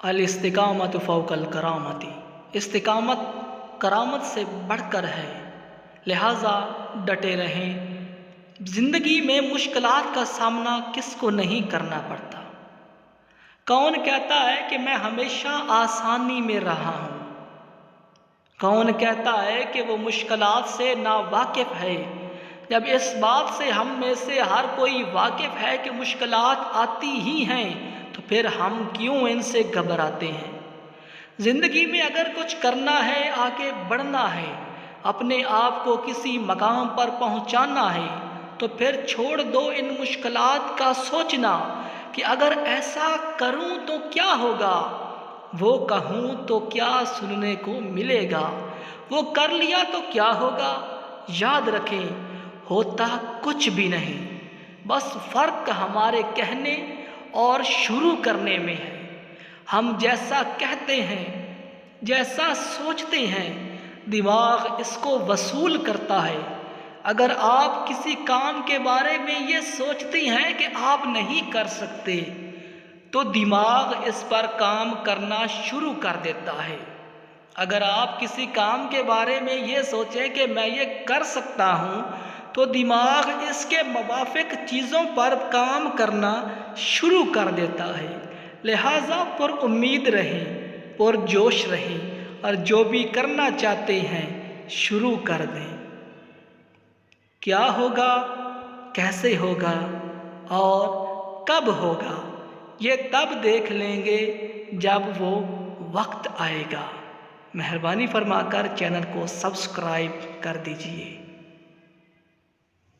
अल इस्तिकामत फ़ौक़ल करामती, इस्तिकामत करामत से बढ़कर है, लिहाजा डटे रहें। ज़िंदगी में मुश्किलात का सामना किसको नहीं करना पड़ता। कौन कहता है कि मैं हमेशा आसानी में रहा हूँ। कौन कहता है कि वो मुश्किलात से नावाकिफ़ है, जब इस बात से हम में से हर कोई वाकिफ़ है कि मुश्किलात आती ही हैं, तो फिर हम क्यों इनसे घबराते हैं। ज़िंदगी में अगर कुछ करना है, आगे बढ़ना है, अपने आप को किसी मकाम पर पहुंचाना है, तो फिर छोड़ दो इन मुश्किलात का सोचना कि अगर ऐसा करूं तो क्या होगा, वो कहूं तो क्या सुनने को मिलेगा, वो कर लिया तो क्या होगा। याद रखें, होता कुछ भी नहीं, बस फ़र्क हमारे कहने और शुरू करने में है। हम जैसा कहते हैं, जैसा सोचते हैं, दिमाग इसको वसूल करता है। अगर आप किसी काम के बारे में ये सोचती हैं कि आप नहीं कर सकते, तो दिमाग इस पर काम करना शुरू कर देता है। अगर आप किसी काम के बारे में ये सोचें कि मैं ये कर सकता हूँ, तो दिमाग इसके मुवाफ़िक चीज़ों पर काम करना शुरू कर देता है। लिहाजा पुरउम्मीद रहें, पुरजोश रहें और जो भी करना चाहते हैं शुरू कर दें। क्या होगा, कैसे होगा और कब होगा, ये तब देख लेंगे जब वो वक्त आएगा। मेहरबानी फरमाकर चैनल को सब्सक्राइब कर दीजिए।